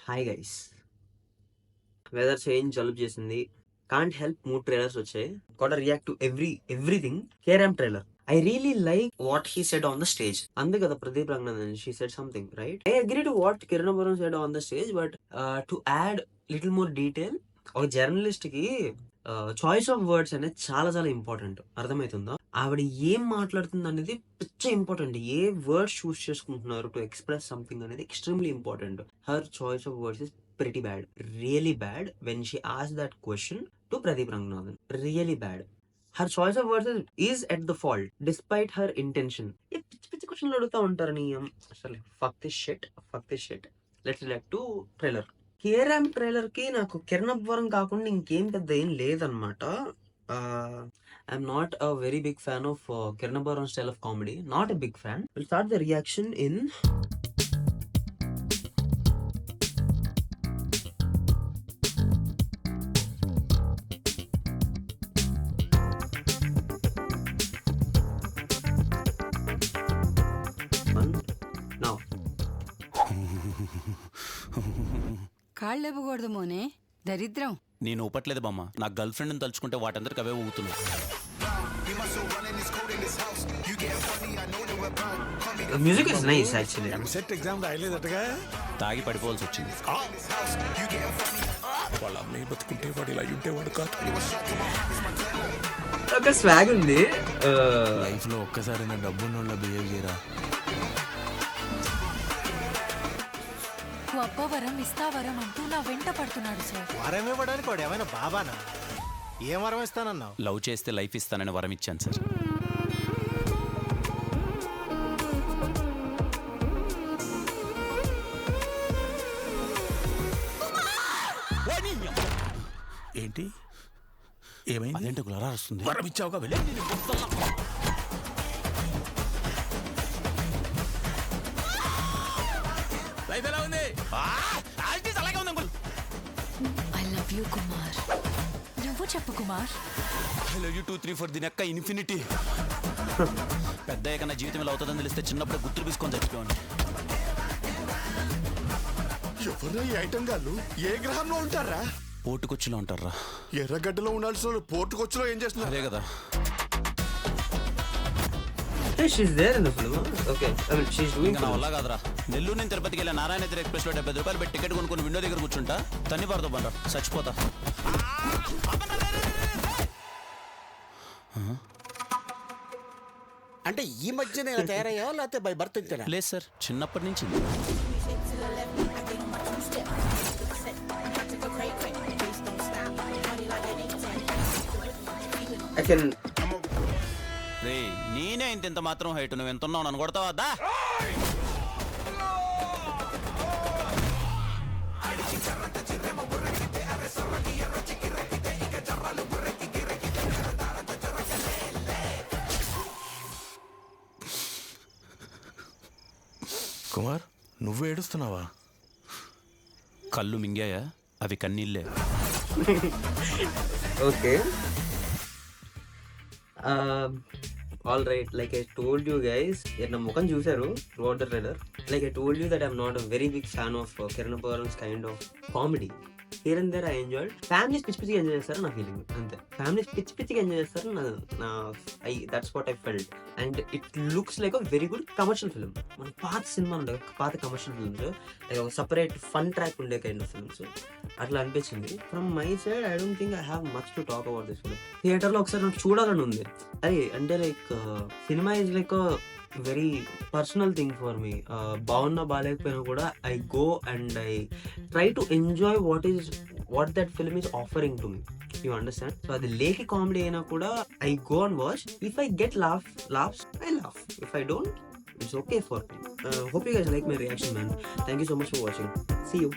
Hi guys. Weather change జలుబు చేసింది. Can't help 3 trailers వచ్చాయి. Got react to everything. Carrom trailer. I really like what he said on the stage. అంతే కదా Pradeep Ranganathan, she said something right. I agree to what Kiran said on the stage, but to add little more detail, ఒక journalist కి choice of words అనేది చాలా చాలా important. అర్థమవుతుందా? ఆవిడ ఏం మాట్లాడుతుంది అనేది పిచ్చ ఇంపార్టెంట్. ఏ వర్డ్స్ చూస్ చేసుకుంటున్నారు టు ఎక్స్ప్రెస్ సంథింగ్ అనేది extremely important. Her choice of words is pretty bad, really bad. When she asked that question to Pradeep Ranganathan, really bad. Her choice of words is at the fault despite her intention. ये పిచ్చి పిచ్చి క్వశ్చన్లు అడుగుతా ఉంటారని అసలు fuck this shit. Let's react to trailer. Carrom trailer కి నాకు కిరణ్ అబ్బవరం కాకుండా ఇంకేం పెద్ద ఏం లేదనమాట. I'm not a very big fan of Kiran Abbaram style of comedy. Not a big fan. We'll start the reaction in now. కాళ్ళు లేపకూడదు మోనే, దరిద్రం. నేను ఊపట్లేదు బామ్మ, నా గర్ల్ ఫ్రెండ్ని తలుచుకుంటే వాటందరికి అవే ఊగుతున్నాయి. The music is nice actually. EAMCET exam రాయలేదటగా, తాగి పడిపోవాల్సి వచ్చింది. వాళ్ళ అమ్మాయి బతుకుంటే వాడు ఇలా ఉంటేవాడు కాదు. ఒక స్వాగ్ ఉంది. లైఫ్ లో ఒక్కసారి నా డబ్బున్న బిహేవ్ చేయరా. నువ్వు అబ్బవరం ఇస్తావరం అంటూ నా వెంట పడుతున్నాడు సార్. వరం ఇవ్వడానికి వాడు ఏమైనా బాబానా? ఏం వరం ఇస్తానన్నావు? లవ్ చేస్తే లైఫ్ ఇస్తానని వరం ఇచ్చాను సార్. ఏంటి ఏమైంది? అదేంటి గులరా వస్తుంది? వరం ఇచ్చావుగా, వెళ్ళి. లైఫ్ ఎలా ఉంది? అలాగే ఉంది uncle. I love you Kumar. నువ్వు చెప్పు కుమార్. ఐ లవ్ యూ 2 3 4 దీని అక్క ఇన్ఫినిటీ. పెద్ద కన్నా జీవితం ఇలా అవుతుందని తెలిస్తే చిన్నప్పుడే గుర్తులు తీసుకొని చచ్చిపోయాను. ఎవరు ఈ ఐటమ్ గాళ్ళు? ఏ గ్రహంలో ఉంటారా? పోటుకొచ్చిలో ఉంటారా? ఎర్రగడ్డలో ఉండాల్సిన పోర్టుకొచ్చిలో ఏం చేస్తున్నారు? అదే కదా. She's there in the film. Okay. I mean, she's doing ఇంకా నా వల్ల కాదురా. నెల్లూరు నుంచి తిరుపతికి వెళ్ళి నారాయణ ఎక్స్ప్రెస్ లో 70 రూపాయలు పెట్టి టికెట్ కొనుక్కొని విండో దగ్గర కూర్చుంటా. తన్ని పడతా బండ్రా, చచ్చిపోతా. అంటే ఈ మధ్య నేను తయారయ్యా లేకపోతే బై బర్త్ ఇచ్చానా? లేదు సార్, చిన్నప్పటి నుంచి. I can. రే నేనే ఇంత మాత్రం హైట్, నువ్వు ఎంత ఉన్నావు నన్ను కొడతావా? దా కుమార్, నువ్వు ఏడుస్తున్నావా? కళ్ళు మింగాయా? అవి కన్నీళ్ళే. Okay. All right. Like I told you guys, na mukam chusaru throughout the trailer. Like I told you that I'm not a very big fan of Kiran Abbaram's kind of comedy. Here and there I enjoyed. Families పిచ్చి enjoy చేస్తారు నా feeling అంతే. Families పిచ్చి enjoy చేస్తారు నా that's what I felt. And it looks like a very good commercial film. మన పాత cinema ఉండే పాత కమర్షియల్ ఫిల్మ్స్, లైక్ ఒక సపరేట్ ఫన్ ట్రాక్ ఉండే కైండ్ ఆఫ్ ఫిల్మ్స్ అట్లా అనిపించింది. From my side I don't think I have much to talk about this film. థియేటర్లో ఒకసారి నాకు చూడాలని ఉంది. అది అంటే like cinema is like very personal thing for me. బాగున్నా బాగాలేకపోయినా కూడా I go and I try to enjoy what that film is offering to me. You understand? So అది లేకి కామెడీ అయినా కూడా I go and watch. If I get laughs I laugh. If I don't, it's okay for me. Hope you guys like my reaction, man. Thank you so much for watching. See you.